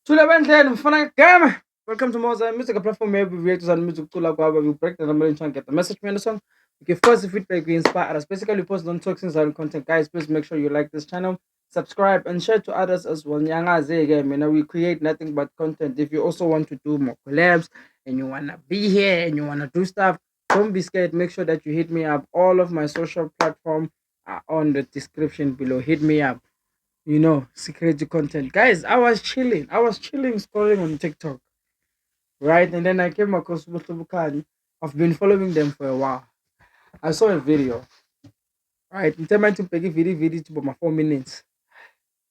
Welcome to Moza Music, a platform where we react to music to like we break the number and try and get the message behind the song. We give first feedback, we inspire others. Basically, we post on toxic and content. Guys, please make sure you like this channel, subscribe, and share to others as well. Again, we create nothing but content. If you also want to do more collabs and you wanna be here and you wanna do stuff, don't be scared. Make sure that you hit me up. All of my social platform are on the description below. Hit me up. Security content. Guys, I was chilling. Scrolling on TikTok, right? And then I came across Bukani. I've been following them for a while. I saw a video, right? In time to pick a video to my 4 minutes.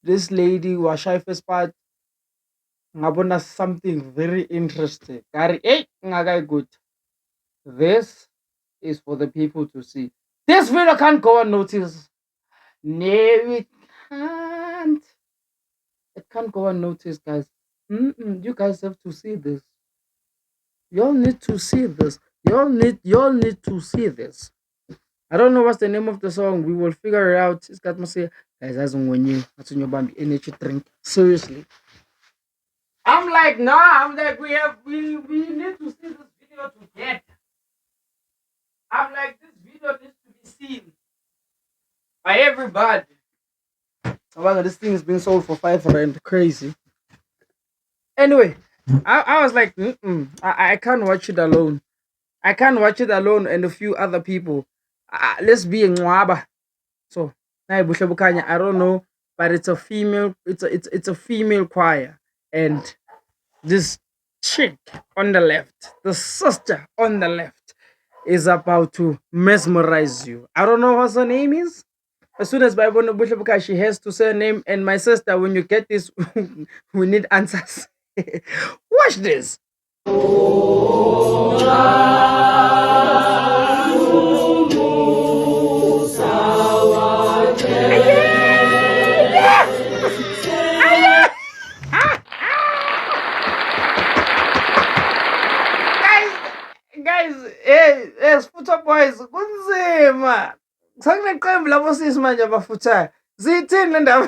This lady was shy first part. Ngabona something very interesting. Gary, hey, ngagai good. This is for the people to see. This video can't go unnoticed. No, it can't. It can't go unnoticed, guys. You guys have to see this. Y'all need to see this. Y'all need to see this. I don't know what's the name of the song. We will figure it out. It's got me say, guys, that's when you buy energy drink. Seriously. I'm like, nah, I'm like, we need to see this video together. I'm like, this video needs to be seen by everybody. Oh, this thing is being sold for 5 rand. Crazy. Anyway, I was like, I can't watch it alone. I can't watch it alone and a few other people. Let's be in Nwaba. So, I don't know, but it's a female. It's a female choir, and this chick on the left, the sister on the left, is about to mesmerize you. I don't know what her name is. As soon as Bible Bushabuka, she has to say her name. And my sister, when you get this, we need answers. Watch this. Guys, sifutha boys kunzima. Sekuneqembu labosisi manje abafuthayo. Zithini le ndaba?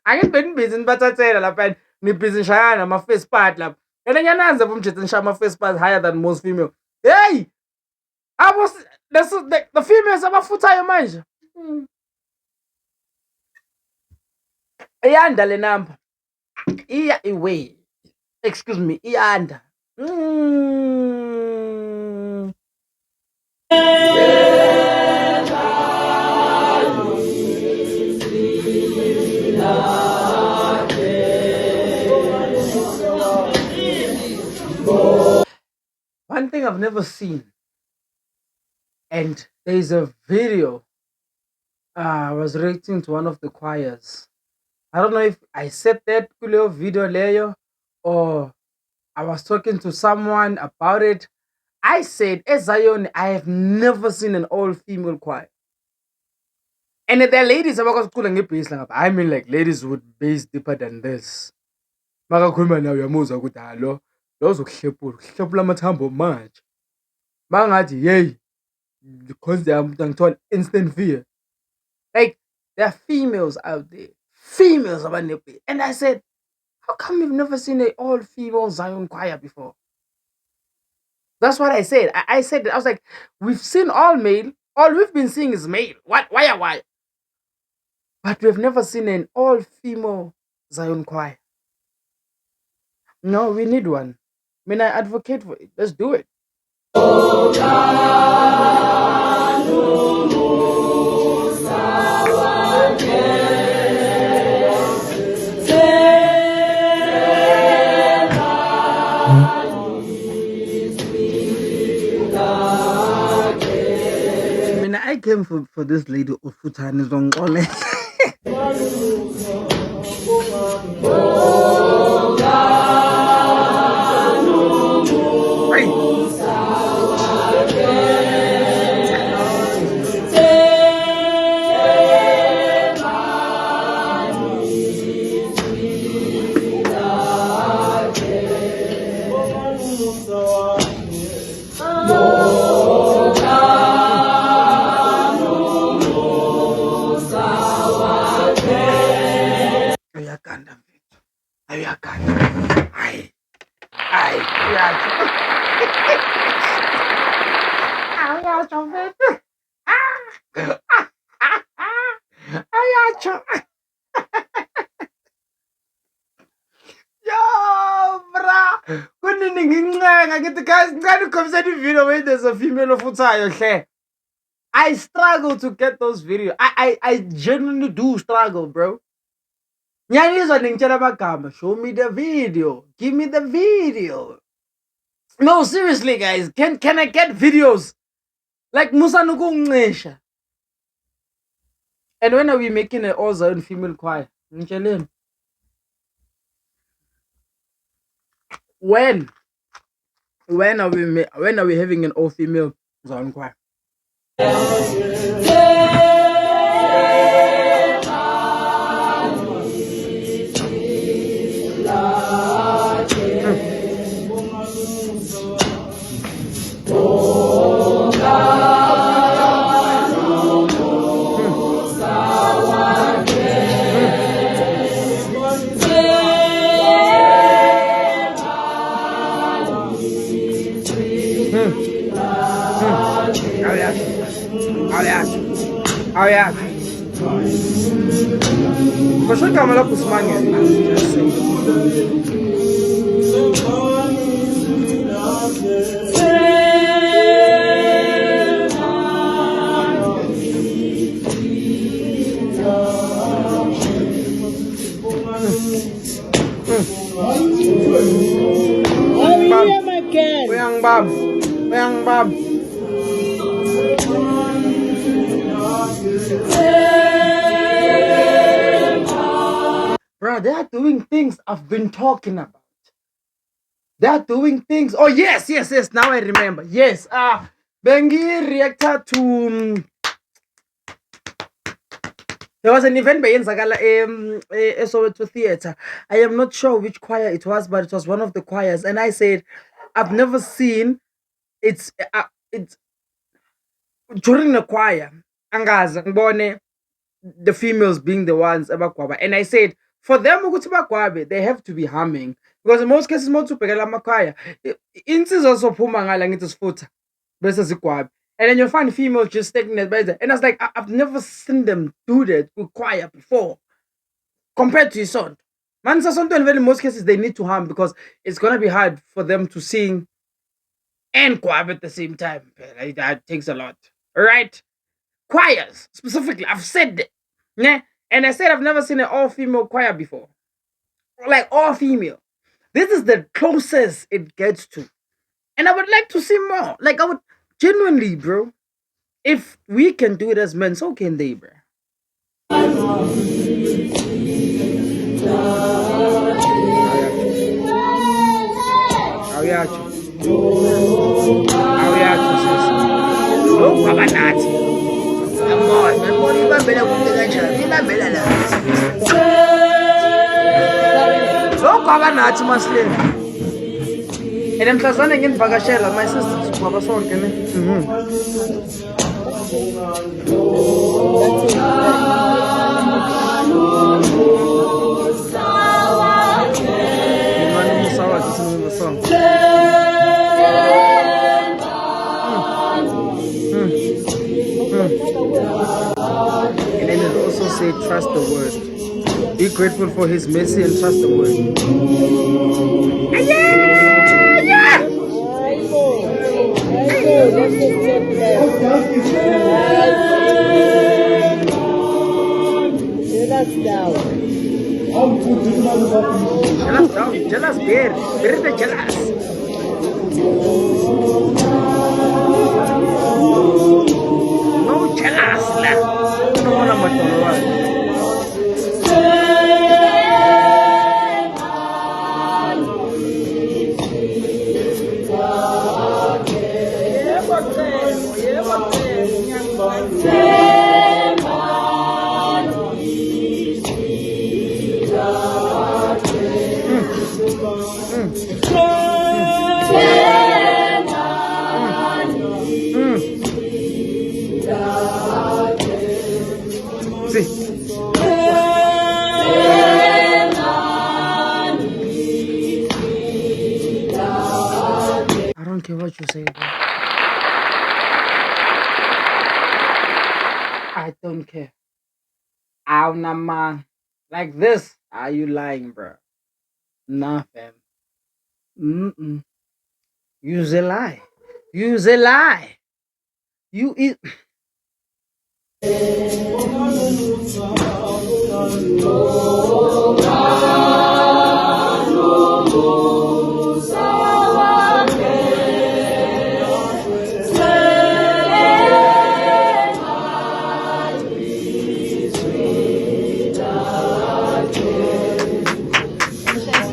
Angithi benibhizi nibathathela lapha nibhizi nishayana ama-face part lapha. And ngiyananza bomjethi nishaya ama-face part higher than most female. Hey! The females abafuthayo manje. Iyanda le number. Iya away. Excuse me, iyanda. One thing I've never seen, and there's a video. I was reacting to one of the choirs. I don't know if I said that video later or I was talking to someone about it. I said, as Zion, I have never seen an all-female choir. And there are ladies, I mean, like, ladies would bass deeper than this. Makakhuluma nawe uyamuzwa ukuthi halo lo uzokuhlepula amathambo manje. Mangathi hey because they are instant fear. Like, there are females out there. Females abanepi. And I said, how come you've never seen an all-female Zion choir before? That's what I said. I said that. I was like, we've seen all male. All we've been seeing is male. What? Why? But we've never seen an all-female Zion choir. No, we need one. I mean, I advocate for it. Let's do it. I came for this lady Ufutani Zongole. Ayakana. Ay, uyatsho. Uyatsho mfethu. Uyatsho. Yo, bra. Kunini ngincenga ngithi guys ngicela ukhombiseni ivideo when there's a female ofuthayo hle. I struggle to get those videos. I genuinely do struggle, bro. Nyanyizwa ningitshela amagama. Show me the video. Give me the video. No, seriously, guys. Can I get videos? Like Musa Nukungisha. And when are we making an all-zone female choir? Ngitsheleni. When are we having an all-female zone choir? Ayak. Masuk kamera kusmanya. Yang bam. Bro, they are doing things I've been talking about. They are doing things. Oh yes. Now I remember. Yes. Bengi reactor to. There was an event by Enzagala Soweto Theatre. I am not sure which choir it was, but it was one of the choirs. And I said, I've never seen it's during the choir. Angazi ngibone the females being the ones abakwaba. And I said, for them ukuthi bagwabe, they have to be humming, because in most cases most ubhekela amakhaya insizwa sophuma ngala ngithi sifutha bese zigwabe, and then you'll find females just taking that better. And I was like, I've never seen them do that with choir before compared to isonto. Man sasonto, in most cases they need to hum because it's gonna be hard for them to sing and choir at the same time. That takes a lot. All right, choirs specifically, I've said that. Yeah. And I said I've never seen an all-female choir before. Like all-female. This is the closest it gets to. And I would like to see more. Like I would genuinely, bro. If we can do it as men, so can they, bro. Nathi masileni. And mhlazane nginivakashela my sister baba sonke ne. And then it also say trust the word. Be grateful for his mercy and trust the word. Jealous bear. Bear jealous. No jealous lah. No wanna matter. See, what you say, bro. I don't care. Ow, nah, man. Like this. Are you lying, bro? Nothing. Mm-mm. Use a lie. Use a lie. You eat.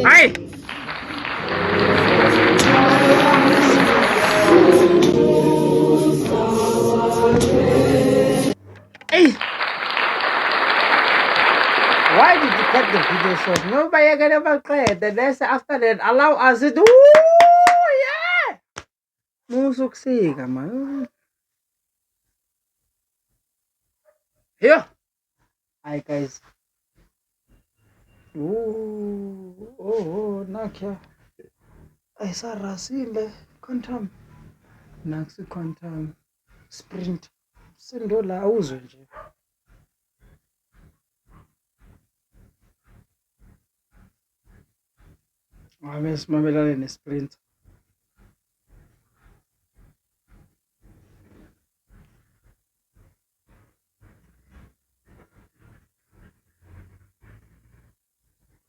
Hey! Hey! Why did you cut the video short? Nobody gonna make the next after that. Allow us to do. Yeah! Musuksika, man. Here. Hi, guys. Nakia. Ay, sarasile. Quantum. Naxi quantum. Sprint. Sindola awuzwe nje. Mamela nesprint.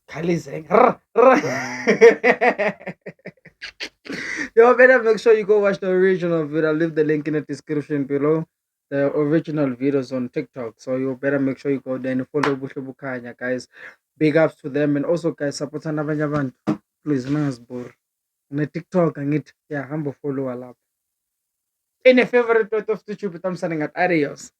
Khalizeng. Yo, better make sure you go watch the original video. I'll leave the link in the description below. The original videos on TikTok. So you better make sure you go there and follow Buhle Bukanya, guys. Big ups to them. And also, guys, support abanye abantu. Please, mangazibhori. Ne-TikTok, angithi, yeah, humble follow lapho. In a favorite part of YouTube, I'm sending at adios.